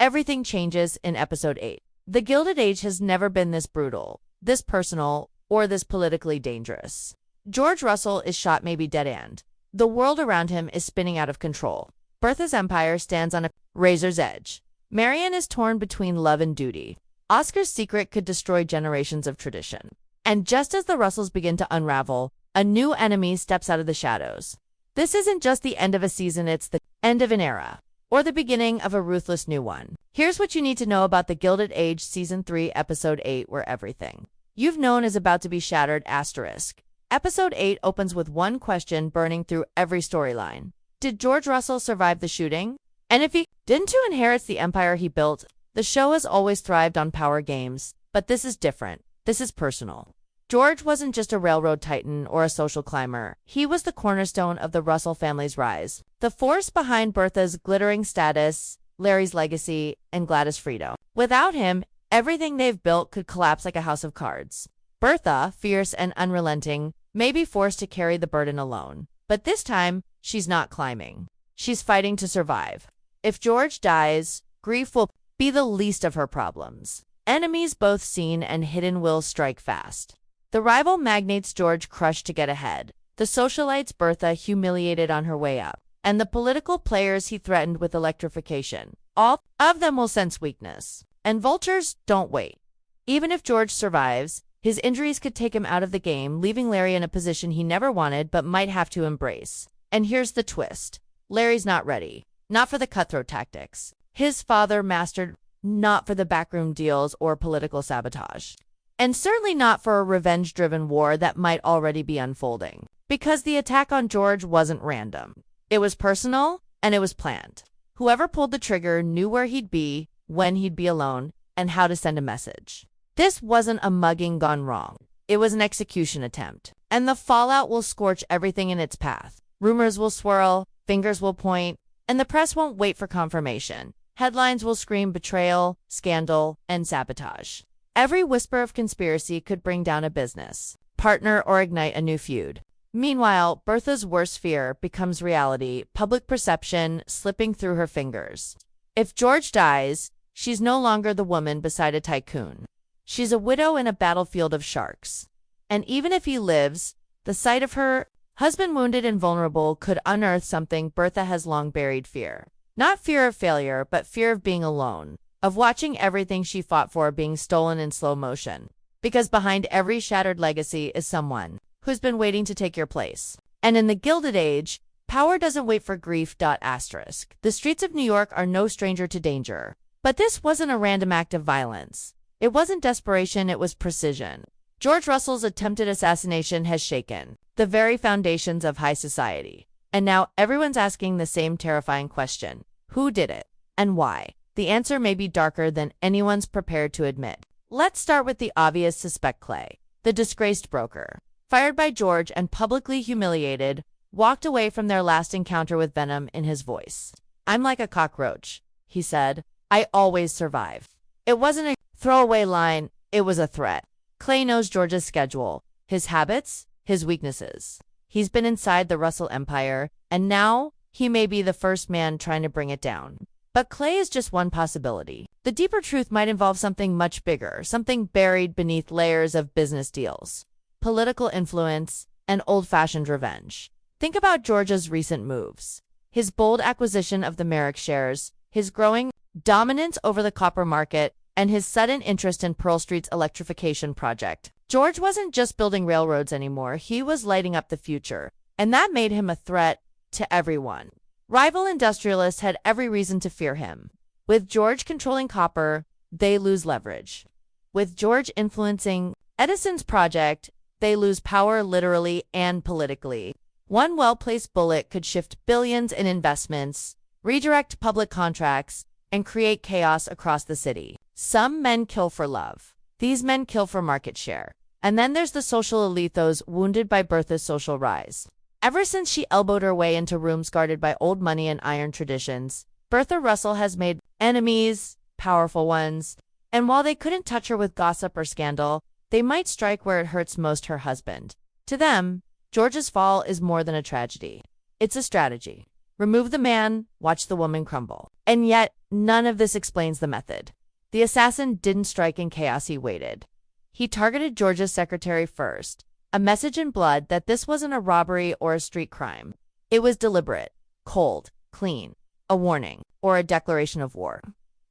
everything changes in episode 8. The Gilded Age has never been this brutal, this personal, or this politically dangerous. George Russell is shot, maybe dead-end. The world around him is spinning out of control. Bertha's empire stands on a razor's edge. Marion is torn between love and duty. Oscar's secret could destroy generations of tradition. And just as the Russells begin to unravel, a new enemy steps out of the shadows. This isn't just the end of a season, it's the end of an era, or the beginning of a ruthless new one. Here's what you need to know about The Gilded Age Season 3, Episode 8, where everything you've known is about to be shattered. Episode 8 opens with one question burning through every storyline. Did George Russell survive the shooting? And if he didn't inherit the empire he built? The show has always thrived on power games, but this is different. This is personal. George wasn't just a railroad titan or a social climber. He was the cornerstone of the Russell family's rise, the force behind Bertha's glittering status, Larry's legacy, and Gladys' freedom. Without him, everything they've built could collapse like a house of cards. Bertha, fierce and unrelenting, may be forced to carry the burden alone. But this time, she's not climbing. She's fighting to survive. If George dies, grief will be the least of her problems. Enemies both seen and hidden will strike fast. The rival magnates George crushed to get ahead, the socialites Bertha humiliated on her way up, and the political players he threatened with electrification. All of them will sense weakness. And vultures don't wait. Even if George survives, his injuries could take him out of the game, leaving Larry in a position he never wanted but might have to embrace. And here's the twist. Larry's not ready. Not for the cutthroat tactics his father mastered, not for the backroom deals or political sabotage. And certainly not for a revenge-driven war that might already be unfolding. Because the attack on George wasn't random. It was personal, and it was planned. Whoever pulled the trigger knew where he'd be, when he'd be alone, and how to send a message. This wasn't a mugging gone wrong. It was an execution attempt. And the fallout will scorch everything in its path. Rumors will swirl, fingers will point, and the press won't wait for confirmation. Headlines will scream betrayal, scandal, and sabotage. Every whisper of conspiracy could bring down a business partner or ignite a new feud. Meanwhile, Bertha's worst fear becomes reality, public perception slipping through her fingers. If George dies, she's no longer the woman beside a tycoon. She's a widow in a battlefield of sharks. And even if he lives, the sight of her husband wounded and vulnerable could unearth something Bertha has long buried: fear. Not fear of failure, but fear of being alone, of watching everything she fought for being stolen in slow motion. Because behind every shattered legacy is someone who's been waiting to take your place. And in the Gilded Age, power doesn't wait for grief. The streets of New York are no stranger to danger. But this wasn't a random act of violence. It wasn't desperation, it was precision. George Russell's attempted assassination has shaken the very foundations of high society. And now everyone's asking the same terrifying question. Who did it? And why? The answer may be darker than anyone's prepared to admit. Let's start with the obvious suspect: Clay, the disgraced broker. Fired by George and publicly humiliated, walked away from their last encounter with venom in his voice. "I'm like a cockroach," he said. "I always survive." It wasn't a throwaway line, it was a threat. Clay knows George's schedule, his habits, his weaknesses. He's been inside the Russell empire, and now he may be the first man trying to bring it down. But Clay is just one possibility. The deeper truth might involve something much bigger, something buried beneath layers of business deals, political influence, and old-fashioned revenge. Think about George's recent moves. His bold acquisition of the Merrick shares, his growing dominance over the copper market, and his sudden interest in Pearl Street's electrification project. George wasn't just building railroads anymore, he was lighting up the future. And that made him a threat to everyone. Rival industrialists had every reason to fear him. With George controlling copper, they lose leverage. With George influencing Edison's project, they lose power literally and politically. One well-placed bullet could shift billions in investments, redirect public contracts, and create chaos across the city. Some men kill for love. These men kill for market share. And then there's the social elite, those wounded by Bertha's social rise. Ever since she elbowed her way into rooms guarded by old money and iron traditions, Bertha Russell has made enemies, powerful ones, and while they couldn't touch her with gossip or scandal, they might strike where it hurts most: her husband. To them, George's fall is more than a tragedy. It's a strategy. Remove the man, watch the woman crumble. And yet, none of this explains the method. The assassin didn't strike in chaos, he waited. He targeted George's secretary first, a message in blood that this wasn't a robbery or a street crime. It was deliberate, cold, clean, a warning, or a declaration of war.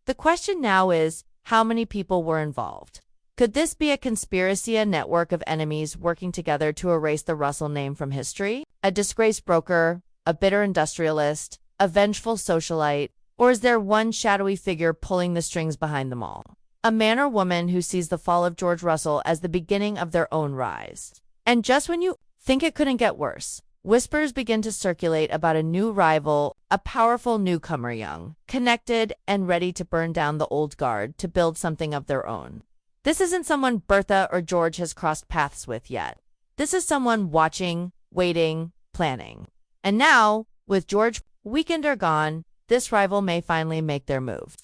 The question now is, how many people were involved? Could this be a conspiracy, a network of enemies working together to erase the Russell name from history? A disgraced broker, a bitter industrialist, a vengeful socialite, or is there one shadowy figure pulling the strings behind them all? A man or woman who sees the fall of George Russell as the beginning of their own rise. And just when you think it couldn't get worse, whispers begin to circulate about a new rival, a powerful newcomer, young, connected, and ready to burn down the old guard to build something of their own. This isn't someone Bertha or George has crossed paths with yet. This is someone watching, waiting, planning. And now, with George weakened or gone, this rival may finally make their move.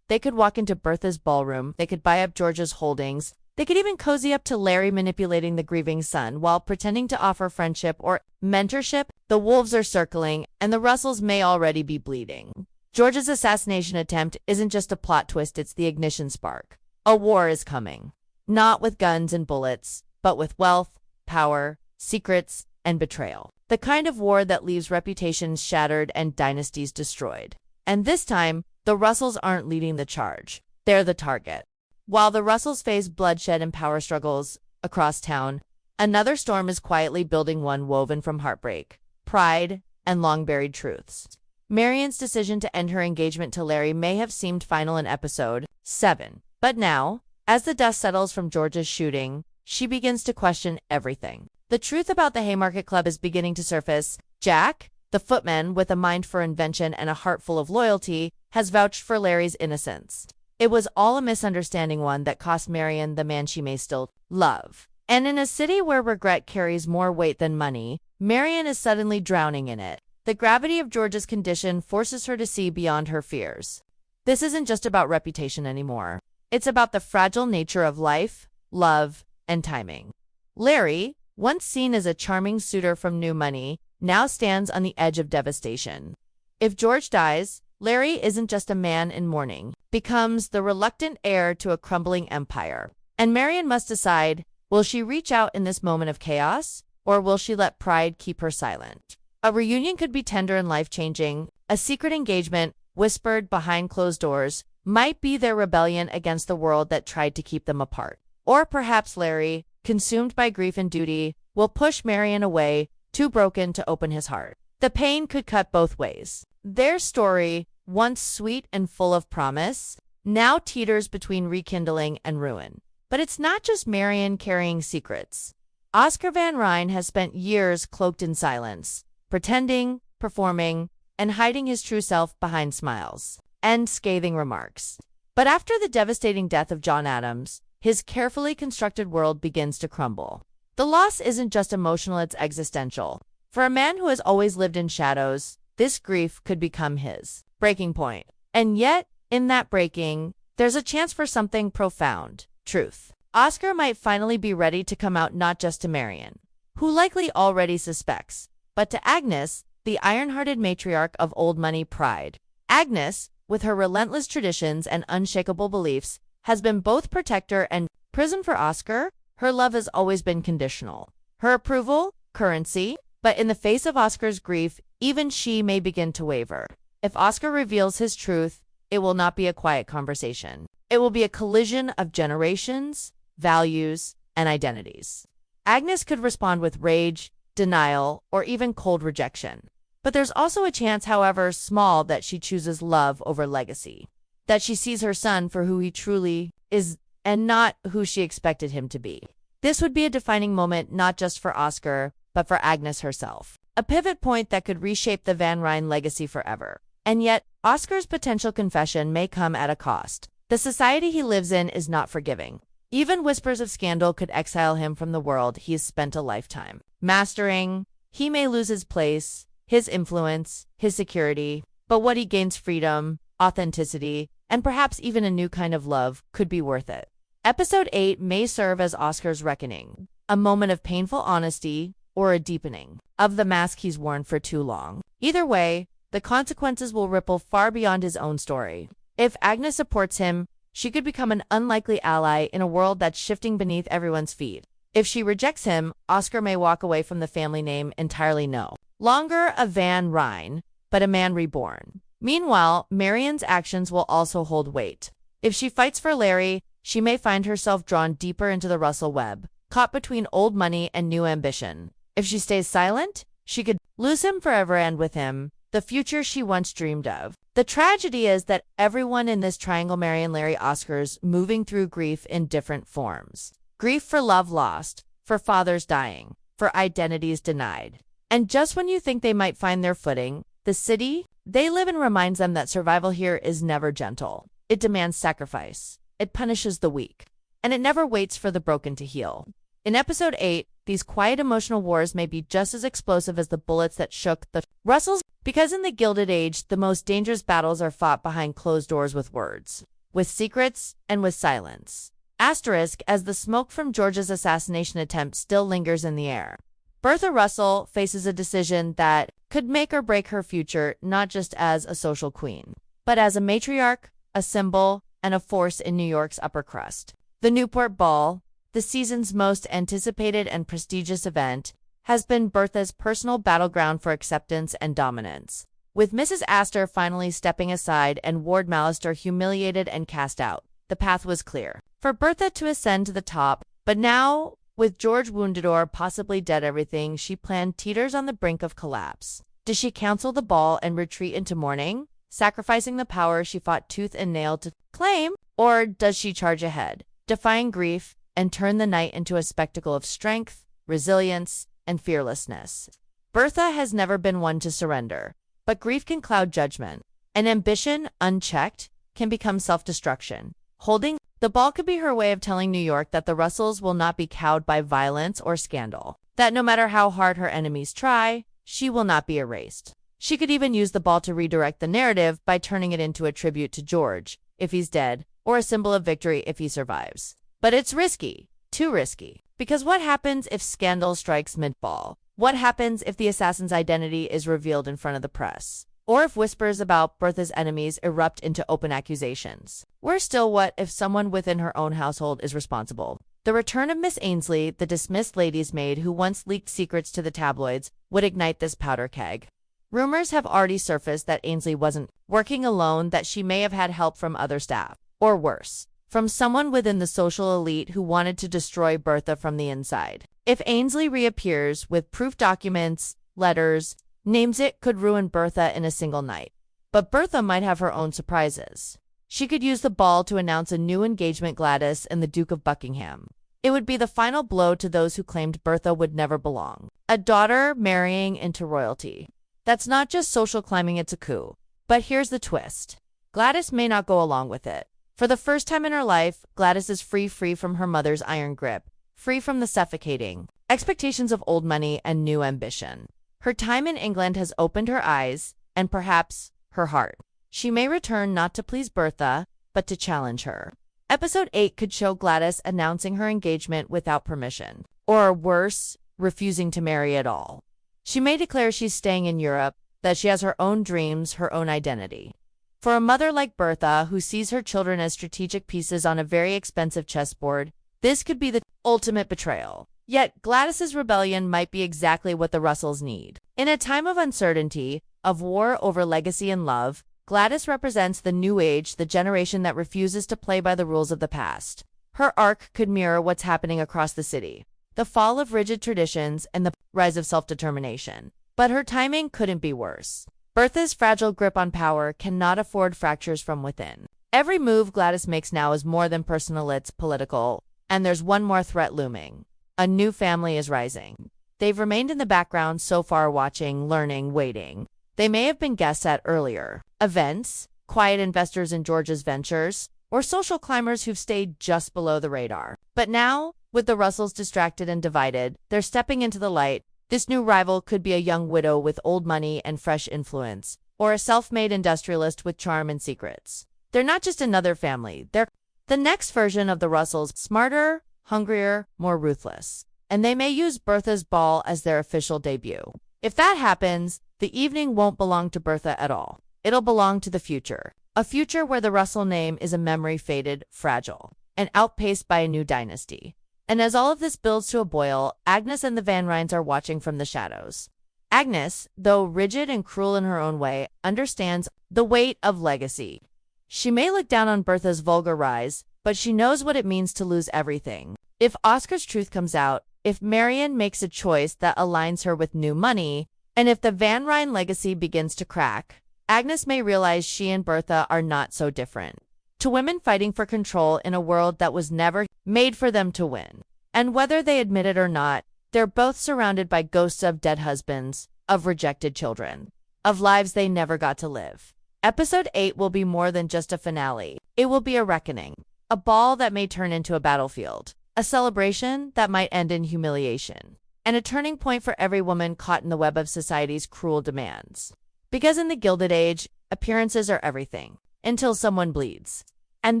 They could walk into Bertha's ballroom, they could buy up George's holdings, they could even cozy up to Larry manipulating the grieving son while pretending to offer friendship or mentorship. The wolves are circling, and the Russells may already be bleeding. George's assassination attempt isn't just a plot twist, it's the ignition spark. A war is coming. Not with guns and bullets, but with wealth, power, secrets, and betrayal. The kind of war that leaves reputations shattered and dynasties destroyed. And this time, the Russells aren't leading the charge. They're the target. While the Russells face bloodshed and power struggles across town, another storm is quietly building, one woven from heartbreak, pride, and long-buried truths. Marian's decision to end her engagement to Larry may have seemed final in episode 7. But now, as the dust settles from George's shooting, she begins to question everything. The truth about the Haymarket Club is beginning to surface. Jack, the footman with a mind for invention and a heart full of loyalty, has vouched for Larry's innocence. It was all a misunderstanding, one that cost Marian the man she may still love. And in a city where regret carries more weight than money, Marian is suddenly drowning in it. The gravity of George's condition forces her to see beyond her fears. This isn't just about reputation anymore. It's about the fragile nature of life, love, and timing. Larry, once seen as a charming suitor from new money, now stands on the edge of devastation. If George dies, Larry isn't just a man in mourning, becomes the reluctant heir to a crumbling empire. And Marian must decide, will she reach out in this moment of chaos, or will she let pride keep her silent? A reunion could be tender and life-changing. A secret engagement, whispered behind closed doors, might be their rebellion against the world that tried to keep them apart. Or perhaps Larry, consumed by grief and duty, will push Marian away, too broken to open his heart. The pain could cut both ways. Their story, once sweet and full of promise, now teeters between rekindling and ruin. But it's not just Marian carrying secrets. Oscar Van Ryn has spent years cloaked in silence, pretending, performing, and hiding his true self behind smiles and scathing remarks. But after the devastating death of John Adams, his carefully constructed world begins to crumble. The loss isn't just emotional, it's existential. For a man who has always lived in shadows, this grief could become his breaking point. And yet, in that breaking, there's a chance for something profound, truth. Oscar might finally be ready to come out, not just to Marian, who likely already suspects, but to Agnes, the iron-hearted matriarch of old money pride. Agnes, with her relentless traditions and unshakable beliefs, has been both protector and prison for Oscar. Her love has always been conditional. Her approval, currency, but in the face of Oscar's grief, even she may begin to waver. If Oscar reveals his truth, it will not be a quiet conversation. It will be a collision of generations, values, and identities. Agnes could respond with rage, denial, or even cold rejection. But there's also a chance, however small, that she chooses love over legacy. That she sees her son for who he truly is and not who she expected him to be. This would be a defining moment not just for Oscar, but for Agnes herself. A pivot point that could reshape the Van Ryn legacy forever. And yet, Oscar's potential confession may come at a cost. The society he lives in is not forgiving. Even whispers of scandal could exile him from the world he has spent a lifetime mastering. He may lose his place, his influence, his security, but what he gains, freedom, authenticity, and perhaps even a new kind of love, could be worth it. Episode 8 may serve as Oscar's reckoning, a moment of painful honesty or a deepening of the mask he's worn for too long. Either way, the consequences will ripple far beyond his own story. If Agnes supports him, she could become an unlikely ally in a world that's shifting beneath everyone's feet. If she rejects him, Oscar may walk away from the family name entirely no longer a Van Ryn, but a man reborn. Meanwhile, Marian's actions will also hold weight. If she fights for Larry, she may find herself drawn deeper into the Russell web, caught between old money and new ambition. If she stays silent, she could lose him forever and with him, the future she once dreamed of. The tragedy is that everyone in this triangle, Marian, Larry, Oscar's, moving through grief in different forms. Grief for love lost, for fathers dying, for identities denied. And just when you think they might find their footing, the city they live in reminds them that survival here is never gentle. It demands sacrifice. It punishes the weak. And it never waits for the broken to heal. In episode 8, these quiet emotional wars may be just as explosive as the bullets that shook the Russells, because in the Gilded Age, the most dangerous battles are fought behind closed doors with words, with secrets, and with silence. Asterisk, as the smoke from George's assassination attempt still lingers in the air. Bertha Russell faces a decision that could make or break her future, not just as a social queen, but as a matriarch, a symbol, and a force in New York's upper crust. The Newport Ball, the season's most anticipated and prestigious event, has been Bertha's personal battleground for acceptance and dominance. With Mrs. Astor finally stepping aside and Ward Mallister humiliated and cast out, the path was clear for Bertha to ascend to the top, but now, with George wounded or possibly dead, everything she planned teeters on the brink of collapse. Does she cancel the ball and retreat into mourning, sacrificing the power she fought tooth and nail to claim? Or does she charge ahead, defying grief, and turn the night into a spectacle of strength, resilience, and fearlessness? Bertha has never been one to surrender, but grief can cloud judgment, and ambition, unchecked, can become self-destruction. Holding the ball could be her way of telling New York that the Russells will not be cowed by violence or scandal, that no matter how hard her enemies try, she will not be erased. She could even use the ball to redirect the narrative by turning it into a tribute to George, if he's dead, or a symbol of victory if he survives. But it's risky, too risky, because what happens if scandal strikes mid-ball? What happens if the assassin's identity is revealed in front of the press? Or if whispers about Bertha's enemies erupt into open accusations? Worse still, what if someone within her own household is responsible? The return of Miss Ainsley, the dismissed lady's maid who once leaked secrets to the tabloids, would ignite this powder keg. Rumors have already surfaced that Ainsley wasn't working alone, that she may have had help from other staff, or worse, from someone within the social elite who wanted to destroy Bertha from the inside. If Ainsley reappears with proof documents, letters, names, it could ruin Bertha in a single night. But Bertha might have her own surprises. She could use the ball to announce a new engagement, Gladys and the Duke of Buckingham. It would be the final blow to those who claimed Bertha would never belong. A daughter marrying into royalty. That's not just social climbing, it's a coup. But here's the twist. Gladys may not go along with it. For the first time in her life, Gladys is free from her mother's iron grip, free from the suffocating expectations of old money and new ambition. Her time in England has opened her eyes, and perhaps her heart. She may return not to please Bertha, but to challenge her. Episode 8 could show Gladys announcing her engagement without permission, or worse, refusing to marry at all. She may declare she's staying in Europe, that she has her own dreams, her own identity. For a mother like Bertha, who sees her children as strategic pieces on a very expensive chessboard, this could be the ultimate betrayal. Yet Gladys's rebellion might be exactly what the Russells need. In a time of uncertainty, of war over legacy and love, Gladys represents the new age, the generation that refuses to play by the rules of the past. Her arc could mirror what's happening across the city, the fall of rigid traditions and the rise of self-determination. But her timing couldn't be worse. Bertha's fragile grip on power cannot afford fractures from within. Every move Gladys makes now is more than personal, it's political. And there's one more threat looming. A new family is rising. They've remained in the background so far, watching, learning, waiting. They may have been guests at earlier events, quiet investors in George's ventures, or social climbers who've stayed just below the radar. But now, with the Russells distracted and divided, they're stepping into the light. This new rival could be a young widow with old money and fresh influence, or a self-made industrialist with charm and secrets. They're not just another family, they're the next version of the Russells, smarter, hungrier, more ruthless. And they may use Bertha's ball as their official debut. If that happens, the evening won't belong to Bertha at all. It'll belong to the future. A future where the Russell name is a memory faded, fragile, and outpaced by a new dynasty. And as all of this builds to a boil, Agnes and the Van Ryns are watching from the shadows. Agnes, though rigid and cruel in her own way, understands the weight of legacy. She may look down on Bertha's vulgar rise, but she knows what it means to lose everything. If Oscar's truth comes out, if Marian makes a choice that aligns her with new money, and if the Van Ryn legacy begins to crack, Agnes may realize she and Bertha are not so different. To women fighting for control in a world that was never made for them to win. And whether they admit it or not, they're both surrounded by ghosts of dead husbands, of rejected children, of lives they never got to live. Episode 8 will be more than just a finale. It will be a reckoning, a ball that may turn into a battlefield, a celebration that might end in humiliation, and a turning point for every woman caught in the web of society's cruel demands. Because in the Gilded Age, appearances are everything, until someone bleeds. And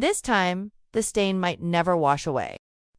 this time, the stain might never wash away.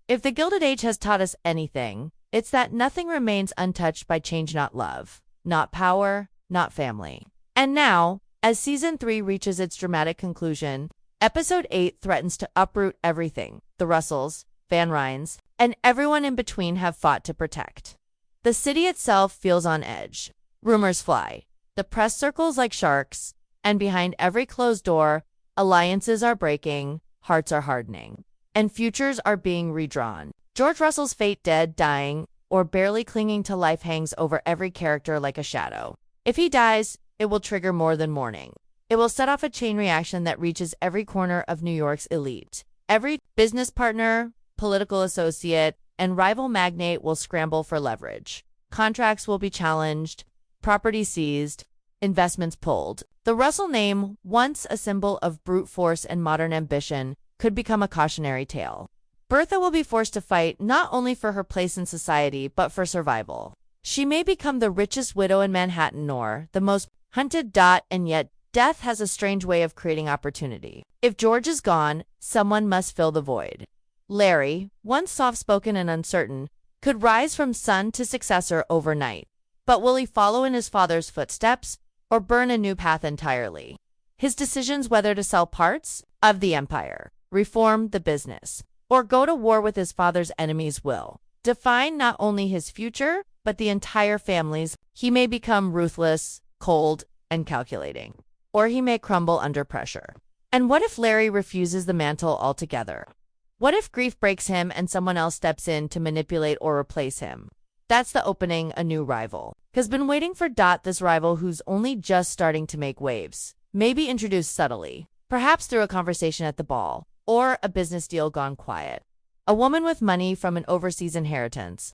If the Gilded Age has taught us anything, it's that nothing remains untouched by change, not love, not power, not family. And now, as Season 3 reaches its dramatic conclusion, Episode 8 threatens to uproot everything the Russells, Van Ryns, and everyone in between have fought to protect. The city itself feels on edge. Rumors fly. The press circles like sharks, and behind every closed door, alliances are breaking, hearts are hardening, and futures are being redrawn. George Russell's fate, dead, dying, or barely clinging to life, hangs over every character like a shadow. If he dies, it will trigger more than mourning. It will set off a chain reaction that reaches every corner of New York's elite. Every business partner, political associate, and rival magnate will scramble for leverage. Contracts will be challenged, property seized, investments pulled. The Russell name, once a symbol of brute force and modern ambition, could become a cautionary tale. Bertha will be forced to fight not only for her place in society, but for survival. She may become the richest widow in Manhattan or the most hunted. And yet, death has a strange way of creating opportunity. If George is gone, someone must fill the void. Larry, once soft-spoken and uncertain, could rise from son to successor overnight. But will he follow in his father's footsteps or burn a new path entirely? His decisions whether to sell parts of the empire, reform the business, or go to war with his father's enemies will define not only his future, but the entire family's. He may become ruthless, cold, and calculating, or he may crumble under pressure. And what if Larry refuses the mantle altogether? What if grief breaks him and someone else steps in to manipulate or replace him? That's the opening, a new rival. Has been waiting for. This rival, who's only just starting to make waves, may be introduced subtly, perhaps through a conversation at the ball, or a business deal gone quiet. A woman with money from an overseas inheritance.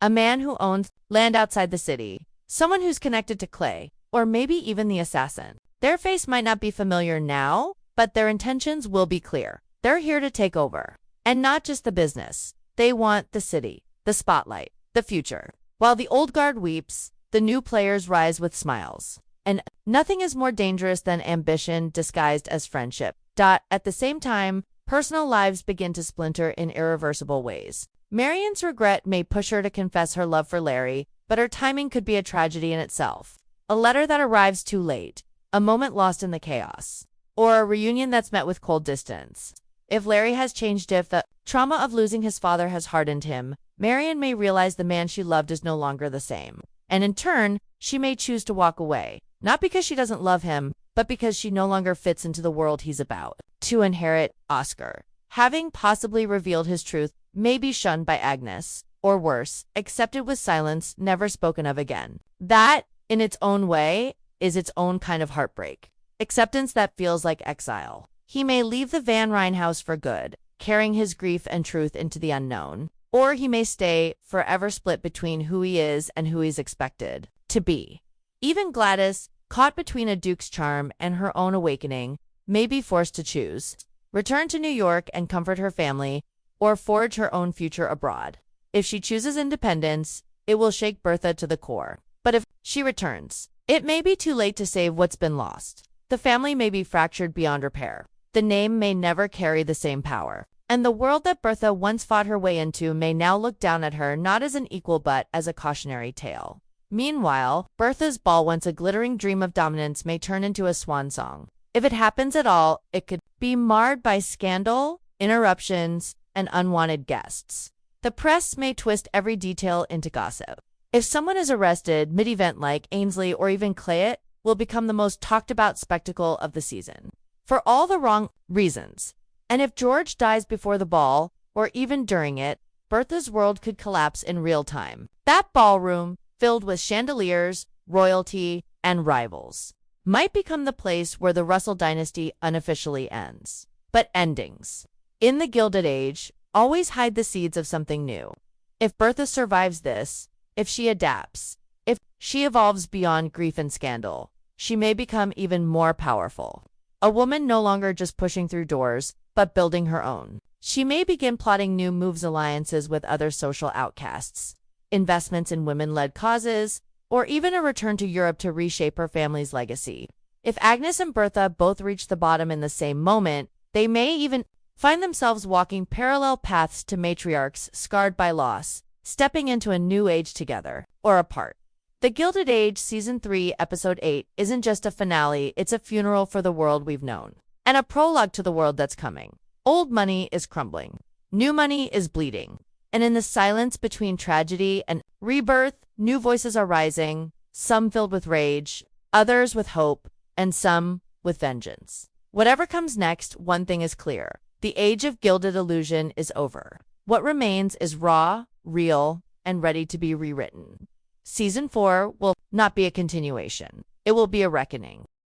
A man who owns land outside the city. Someone who's connected to Clay, or maybe even the assassin. Their face might not be familiar now, but their intentions will be clear. They're here to take over. And not just the business. They want the city, the spotlight, the future. While the old guard weeps, the new players rise with smiles. And nothing is more dangerous than ambition disguised as friendship. At the same time, personal lives begin to splinter in irreversible ways. Marian's regret may push her to confess her love for Larry, but her timing could be a tragedy in itself. A letter that arrives too late, a moment lost in the chaos, or a reunion that's met with cold distance. If Larry has changed, if the trauma of losing his father has hardened him, Marian may realize the man she loved is no longer the same. And in turn, she may choose to walk away, not because she doesn't love him, but because she no longer fits into the world he's about to inherit. Oscar, having possibly revealed his truth, may be shunned by Agnes, or worse, accepted with silence, never spoken of again. That, in its own way, is its own kind of heartbreak. Acceptance that feels like exile. He may leave the Van Ryn house for good, carrying his grief and truth into the unknown, or he may stay, forever split between who he is and who he's expected to be. Even Gladys, caught between a duke's charm and her own awakening, may be forced to choose: return to New York and comfort her family, or forge her own future abroad. If she chooses independence, it will shake Bertha to the core. But if she returns, it may be too late to save what's been lost. The family may be fractured beyond repair. The name may never carry the same power. And the world that Bertha once fought her way into may now look down at her not as an equal but as a cautionary tale. Meanwhile, Bertha's ball, once a glittering dream of dominance, may turn into a swan song. If it happens at all, it could be marred by scandal, interruptions, and unwanted guests. The press may twist every detail into gossip. If someone is arrested mid-event, like Ainsley or even Clayette will become the most talked-about spectacle of the season, for all the wrong reasons. And if George dies before the ball, or even during it, Bertha's world could collapse in real time. That ballroom, filled with chandeliers, royalty, and rivals, might become the place where the Russell dynasty unofficially ends. But endings, in the Gilded Age, always hide the seeds of something new. If Bertha survives this, if she adapts, if she evolves beyond grief and scandal, she may become even more powerful. A woman no longer just pushing through doors, but building her own. She may begin plotting new moves, alliances with other social outcasts, investments in women-led causes, or even a return to Europe to reshape her family's legacy. If Agnes and Bertha both reach the bottom in the same moment, they may even find themselves walking parallel paths to matriarchs scarred by loss, stepping into a new age together, or apart. The Gilded Age Season 3, Episode 8 isn't just a finale, it's a funeral for the world we've known, and a prologue to the world that's coming. Old money is crumbling. New money is bleeding. And in the silence between tragedy and rebirth, new voices are rising, some filled with rage, others with hope, and some with vengeance. Whatever comes next, one thing is clear. The age of gilded illusion is over. What remains is raw, real, and ready to be rewritten. Season 4 will not be a continuation. It will be a reckoning.